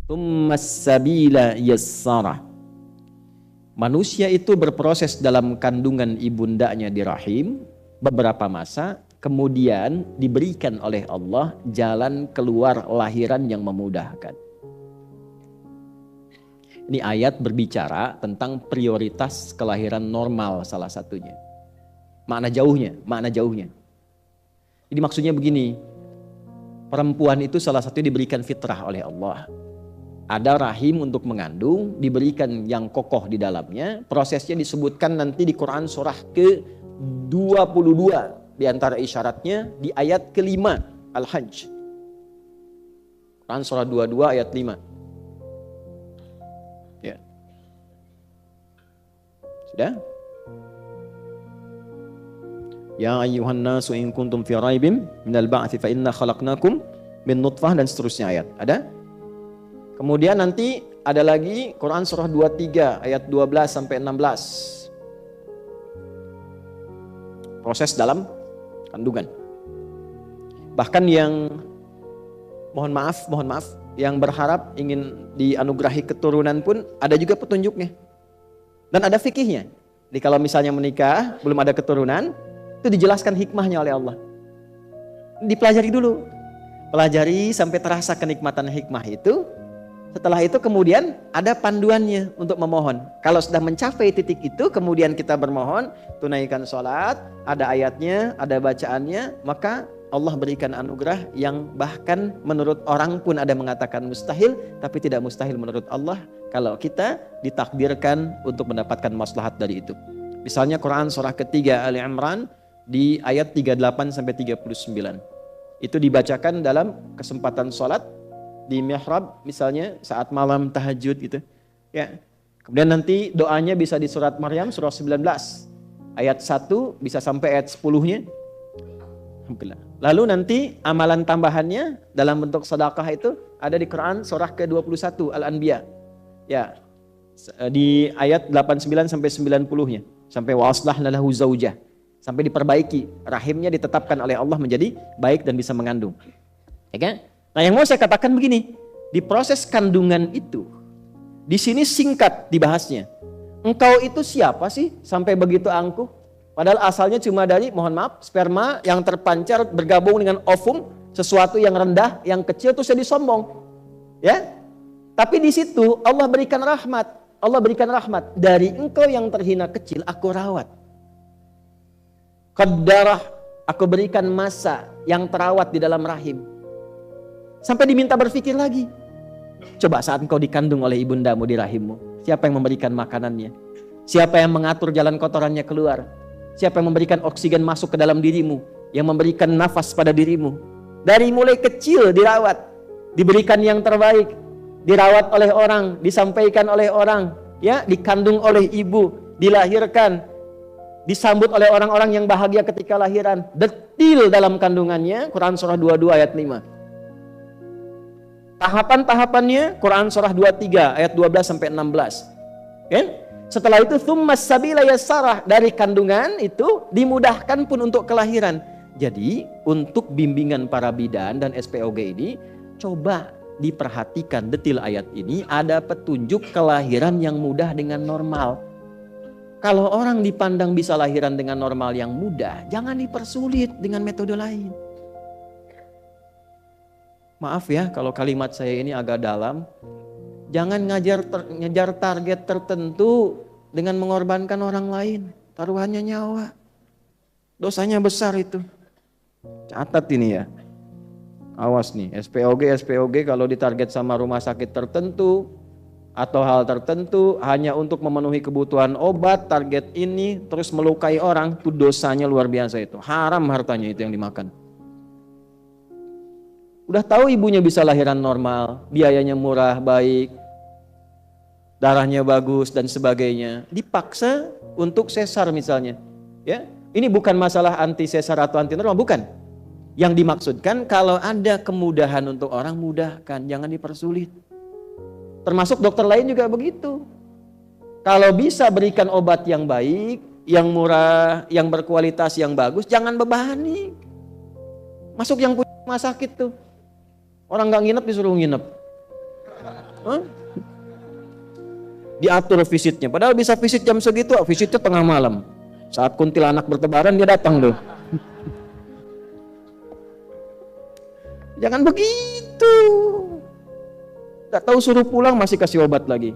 Tsummas sabila yassara. Manusia itu berproses dalam kandungan ibundanya di rahim beberapa masa, kemudian diberikan oleh Allah jalan keluar lahiran yang memudahkan. Ini ayat berbicara tentang prioritas kelahiran normal salah satunya. Makna jauhnya. Jadi maksudnya begini, perempuan itu salah satunya diberikan fitrah oleh Allah. Ada rahim untuk mengandung, diberikan yang kokoh di dalamnya. Prosesnya disebutkan nanti di Quran surah ke-22. Di antara isyaratnya di ayat ke-5 Al-Hajj. Quran surah 22 ayat 5. Ya. Sudah? Ya ayyuhan nasu in kuntum fi raibim minal ba'thi fa inna khalaqnakum min nutfah, dan seterusnya ayat. Ada? Kemudian nanti ada lagi Quran surah 23 ayat 12 sampai 16. Proses dalam kandungan. Bahkan yang mohon maaf, yang berharap ingin dianugerahi keturunan pun ada juga petunjuknya. Dan ada fikihnya. Jadi kalau misalnya menikah belum ada keturunan, itu dijelaskan hikmahnya oleh Allah. Dipelajari dulu. Pelajari sampai terasa kenikmatan hikmah itu. Setelah itu kemudian ada panduannya untuk memohon. Kalau sudah mencapai titik itu, kemudian kita bermohon, tunaikan sholat, ada ayatnya, ada bacaannya, maka Allah berikan anugerah yang bahkan menurut orang pun ada mengatakan mustahil, tapi tidak mustahil menurut Allah kalau kita ditakdirkan untuk mendapatkan maslahat dari itu. Misalnya Quran surah ketiga Ali Imran di ayat 38 sampai 39. Itu dibacakan dalam kesempatan sholat di mihrab, misalnya saat malam tahajud gitu. Ya. Kemudian nanti doanya bisa di surat Maryam surah 19 ayat 1 bisa sampai ayat 10-nya. Alhamdulillah. Lalu nanti amalan tambahannya dalam bentuk sedekah itu ada di Quran surah ke-21 Al-Anbiya. Ya. Di ayat 89 sampai 90-nya. Sampai wa aslahna lahu zaujah. Sampai diperbaiki, rahimnya ditetapkan oleh Allah menjadi baik dan bisa mengandung. Ya kan? Nah, yang mau saya katakan begini, di proses kandungan itu, di sini singkat dibahasnya. Engkau itu siapa sih sampai begitu angkuh? Padahal asalnya cuma dari, mohon maaf, sperma yang terpancar bergabung dengan ovum, sesuatu yang rendah, yang kecil terus jadi sombong. Ya? Tapi di situ Allah berikan rahmat. Allah berikan rahmat. Dari engkau yang terhina kecil, aku rawat. Qaddarah, aku berikan masa yang terawat di dalam rahim. Sampai diminta berpikir lagi. Coba saat engkau dikandung oleh ibundamu di rahimmu, siapa yang memberikan makanannya? Siapa yang mengatur jalan kotorannya keluar? Siapa yang memberikan oksigen masuk ke dalam dirimu? Yang memberikan nafas pada dirimu? Dari mulai kecil dirawat, diberikan yang terbaik, dirawat oleh orang, disampaikan oleh orang, ya, dikandung oleh ibu, dilahirkan, disambut oleh orang-orang yang bahagia ketika lahiran. Detil dalam kandungannya, Quran surah 22 ayat 5. Tahapan-tahapannya Quran surah 23 ayat 12 sampai 16. Kan? Setelah itu tsummas sabila yassara, dari kandungan itu dimudahkan pun untuk kelahiran. Jadi untuk bimbingan para bidan dan SPOG ini coba diperhatikan detil ayat ini, ada petunjuk kelahiran yang mudah dengan normal. Kalau orang dipandang bisa lahiran dengan normal yang mudah, jangan dipersulit dengan metode lain. Maaf ya kalau kalimat saya ini agak dalam. Jangan ngejar target tertentu dengan mengorbankan orang lain. Taruhannya nyawa. Dosanya besar itu. Catat ini ya. Awas nih, SPOG kalau ditarget sama rumah sakit tertentu atau hal tertentu hanya untuk memenuhi kebutuhan obat, target ini terus melukai orang, itu dosanya luar biasa itu. Haram hartanya itu yang dimakan. Udah tahu ibunya bisa lahiran normal, biayanya murah, baik, darahnya bagus dan sebagainya, dipaksa untuk sesar misalnya. Ya, ini bukan masalah anti sesar atau anti normal, bukan. Yang dimaksudkan kalau ada kemudahan untuk orang, mudahkan, jangan dipersulit. Termasuk dokter lain juga begitu. Kalau bisa berikan obat yang baik, yang murah, yang berkualitas, yang bagus, jangan bebani. Masuk yang punya rumah sakit tuh. Orang nggak nginep disuruh nginep. Hah? Diatur visitnya. Padahal bisa visit jam segitu, visitnya tengah malam. Saat kuntilanak bertebaran dia datang tuh. Jangan begitu. Gak tahu suruh pulang masih kasih obat lagi.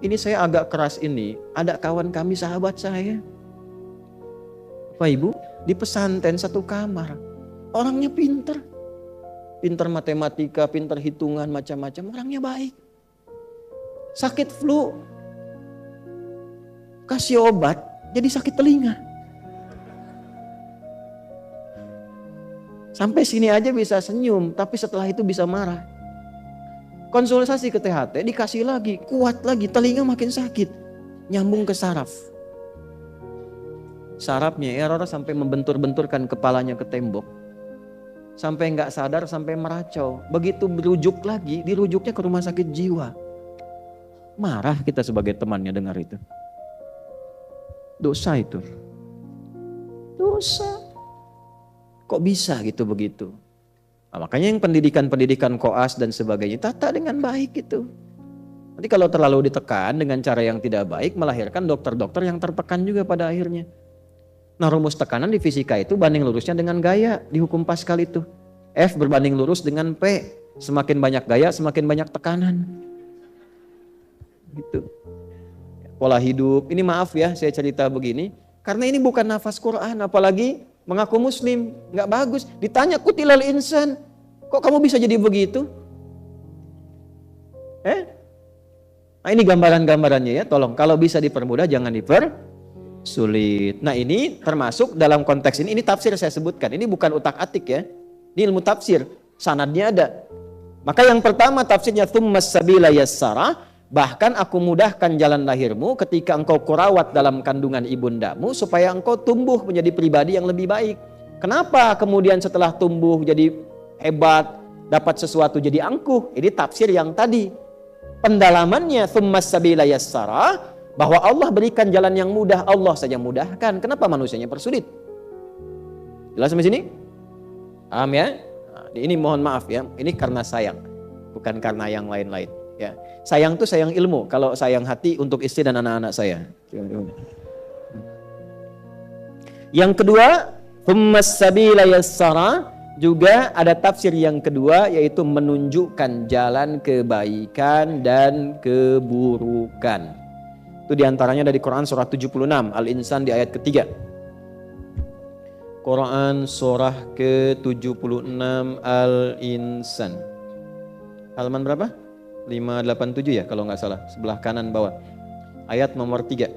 Ini saya agak keras ini. Ada kawan kami sahabat saya. Bapak Ibu di pesantren satu kamar. Orangnya pinter. Pinter matematika, pinter hitungan macam-macam. Orangnya baik. Sakit flu. Kasih obat, jadi sakit telinga. Sampai sini aja bisa senyum, tapi setelah itu bisa marah. Konsultasi ke THT, dikasih lagi, kuat lagi, telinga makin sakit. Nyambung ke saraf. Sarafnya error sampai membentur-benturkan kepalanya ke tembok. Sampai nggak sadar, sampai meracau. Begitu berujuk lagi, dirujuknya ke rumah sakit jiwa. Marah kita sebagai temannya dengar itu. Dosa itu. Dosa. Kok bisa gitu begitu? Nah, makanya yang pendidikan koas dan sebagainya tata dengan baik itu. Nanti kalau terlalu ditekan dengan cara yang tidak baik melahirkan dokter-dokter yang tertekan juga pada akhirnya. Nah rumus tekanan di fisika itu banding lurusnya dengan gaya di hukum Pascal itu. F berbanding lurus dengan P. Semakin banyak gaya semakin banyak tekanan. Gitu. Pola hidup, ini maaf ya saya cerita begini. Karena ini bukan nafas Quran, apalagi mengaku muslim. Gak bagus, ditanya kutilal insan. Kok kamu bisa jadi begitu? Nah ini gambaran-gambarannya ya, tolong kalau bisa dipermudah jangan dipersulit. Nah ini termasuk dalam konteks ini tafsir saya sebutkan. Ini bukan utak-atik ya, ini ilmu tafsir, sanadnya ada. Maka yang pertama tafsirnya tsummas sabila yassara. Bahkan aku mudahkan jalan lahirmu ketika engkau kurawat dalam kandungan ibundamu supaya engkau tumbuh menjadi pribadi yang lebih baik. Kenapa kemudian setelah tumbuh jadi hebat, dapat sesuatu jadi angkuh? Ini tafsir yang tadi. Pendalamannya tsummas sabila yassara, bahwa Allah berikan jalan yang mudah, Allah saja mudahkan. Kenapa manusianya persulit? Jelas sampai sini? Paham ya? Nah, ini mohon maaf ya, ini karena sayang, bukan karena yang lain-lain. Ya, sayang tuh sayang ilmu. Kalau sayang hati untuk istri dan anak-anak saya. Yang kedua, tsummas sabila yassara, juga ada tafsir yang kedua yaitu menunjukkan jalan kebaikan dan keburukan. Itu diantaranya dari Quran surah 76 Al-Insan di ayat ketiga. Quran surah ke-76 Al-Insan. Halaman berapa? 587 ya kalau nggak salah, sebelah kanan bawah. Ayat nomor 3.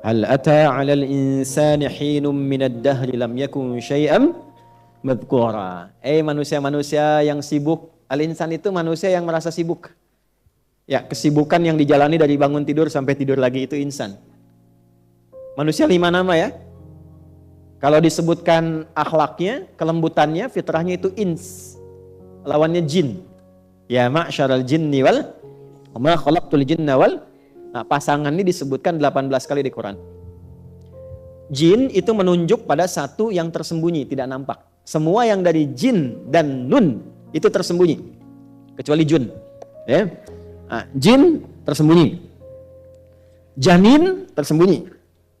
Hal ata 'alal insani hinum minad dahri lam yakun syai'an madhkura. Manusia-manusia yang sibuk. Al-insan itu manusia yang merasa sibuk. Ya, kesibukan yang dijalani dari bangun tidur sampai tidur lagi itu insan. Manusia 5 nama ya. Kalau disebutkan akhlaknya, kelembutannya, fitrahnya itu ins. Lawannya jin. Ya ma'syaral jinni wal ma khalaqtul jinna wal. Nah, pasangan ini disebutkan 18 kali di Quran. Jin itu menunjuk pada satu yang tersembunyi, tidak nampak. Semua yang dari jin dan nun itu tersembunyi. Kecuali jun. Ya. Nah, jin tersembunyi. Janin tersembunyi.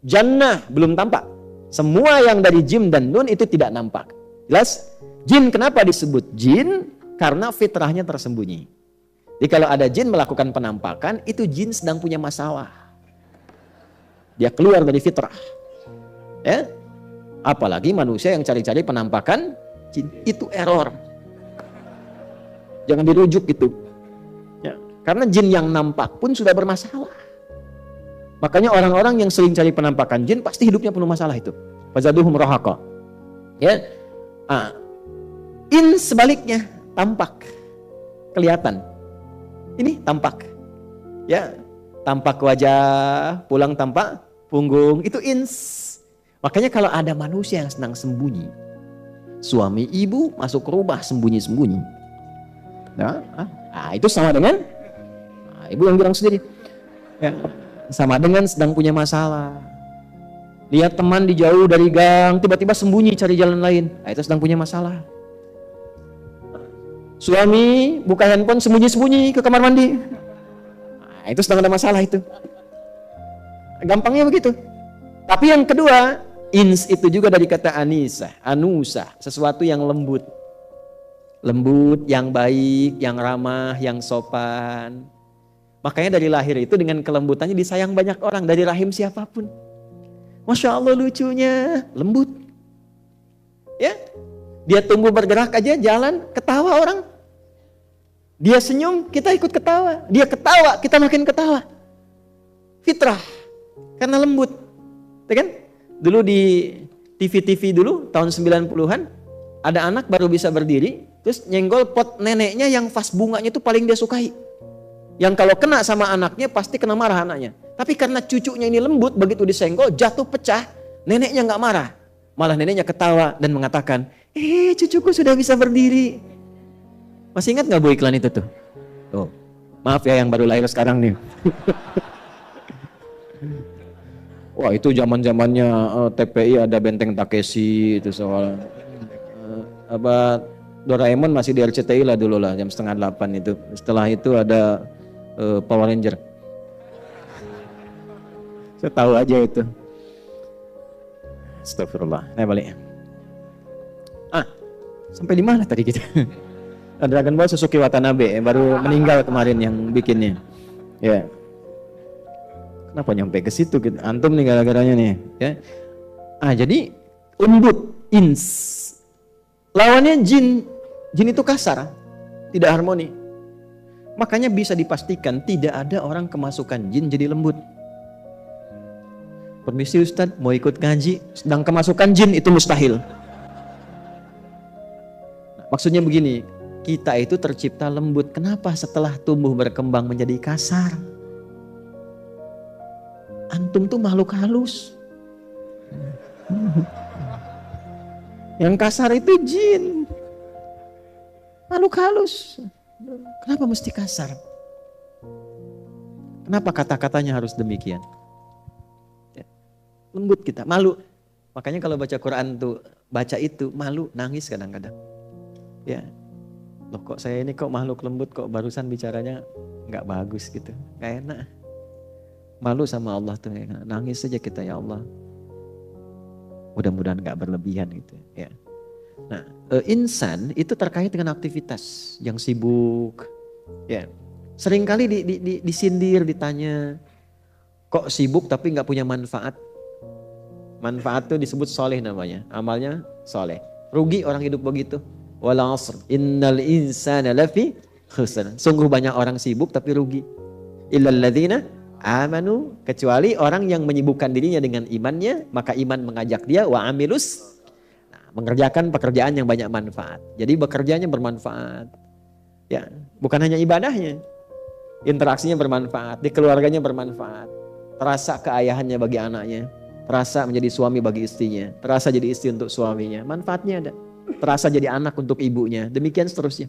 Jannah belum tampak. Semua yang dari jim dan nun itu tidak nampak. Jelas? Jin kenapa disebut jin? Karena fitrahnya tersembunyi. Jadi kalau ada jin melakukan penampakan, itu jin sedang punya masalah. Dia keluar dari fitrah. Ya? Apalagi manusia yang cari-cari penampakan, jin itu error. Jangan dirujuk itu. Ya. Karena jin yang nampak pun sudah bermasalah. Makanya orang-orang yang sering cari penampakan jin pasti hidupnya penuh masalah itu. Fazaduhum rahaqa. Ya. Sebaliknya tampak, kelihatan. Ini tampak. Ya, tampak wajah, pulang tampak punggung, itu ins. Makanya kalau ada manusia yang senang sembunyi, suami ibu masuk ke rumah sembunyi-sembunyi. Nah, itu sama dengan ibu yang bilang sendiri. Ya, sama dengan sedang punya masalah. Lihat teman di jauh dari gang, tiba-tiba sembunyi cari jalan lain. Itu sedang punya masalah. Suami buka handphone sembunyi-sembunyi ke kamar mandi. Nah, itu sedang ada masalah itu. Gampangnya begitu. Tapi yang kedua, ins itu juga dari kata anisa, anusa, sesuatu yang lembut. Lembut, yang baik, yang ramah, yang sopan. Makanya dari lahir itu dengan kelembutannya disayang banyak orang dari rahim siapapun. Masya Allah lucunya, lembut. Ya, dia tumbuh bergerak aja, jalan, ketawa orang. Dia senyum, kita ikut ketawa. Dia ketawa, kita makin ketawa. Fitrah, karena lembut. Ya kan? Dulu di TV-TV dulu, tahun 90-an, ada anak baru bisa berdiri, terus nyenggol pot neneknya yang vas bunganya itu paling dia sukai. Yang kalau kena sama anaknya pasti kena marah anaknya. Tapi karena cucunya ini lembut, begitu disenggol jatuh pecah, neneknya nggak marah. Malah neneknya ketawa dan mengatakan, cucuku sudah bisa berdiri. Masih ingat nggak Bu iklan itu tuh? Oh, maaf ya yang baru lahir sekarang nih. Wah itu zaman-zamannya TPI ada Benteng Takeshi itu soal Doraemon masih di RCTI lah dulu lah jam 7:30 itu. Setelah itu ada Power Ranger. Saya tahu aja itu. Astagfirullah. Nah balik. Sampai di mana tadi kita? Dragon Ball Suzuki Watanabe baru meninggal kemarin yang bikinnya. Ya. Kenapa nyampe ke situ? Antum nih gara-garanya nih. Ya. Jadi lembut, ins. Lawannya jin. Jin itu kasar, tidak harmoni. Makanya bisa dipastikan tidak ada orang kemasukan jin jadi lembut. Permisi Ustadz, mau ikut ngaji, sedang kemasukan jin itu mustahil. Maksudnya begini, kita itu tercipta lembut. Kenapa setelah tumbuh berkembang menjadi kasar? Antum tuh makhluk halus. Yang kasar itu jin. Makhluk halus. Kenapa mesti kasar? Kenapa kata-katanya harus demikian? Ya. Lembut kita, malu. Makanya kalau baca Quran tuh, baca itu malu, nangis kadang-kadang. Ya, loh kok saya ini kok makhluk lembut, kok barusan bicaranya nggak bagus gitu, nggak enak. Malu sama Allah tuh, ya. Nangis saja kita ya Allah. Mudah-mudahan nggak berlebihan gitu. Ya. Nah, insan itu terkait dengan aktivitas yang sibuk. Ya, seringkali disindir, ditanya, kok sibuk tapi nggak punya manfaat. Manfaat itu disebut soleh namanya, amalnya soleh. Rugi orang hidup begitu. Wal 'asr innal insana lafi khusr. Sungguh banyak orang sibuk tapi rugi. Illal ladzina amanu, kecuali orang yang menyibukkan dirinya dengan imannya, maka iman mengajak dia wa amilus, mengerjakan pekerjaan yang banyak manfaat. Jadi bekerjanya bermanfaat. Ya, bukan hanya ibadahnya. Interaksinya bermanfaat, di keluarganya bermanfaat. Terasa keayahannya bagi anaknya, terasa menjadi suami bagi istrinya, terasa jadi istri untuk suaminya. Manfaatnya ada. Terasa jadi anak untuk ibunya. Demikian seterusnya.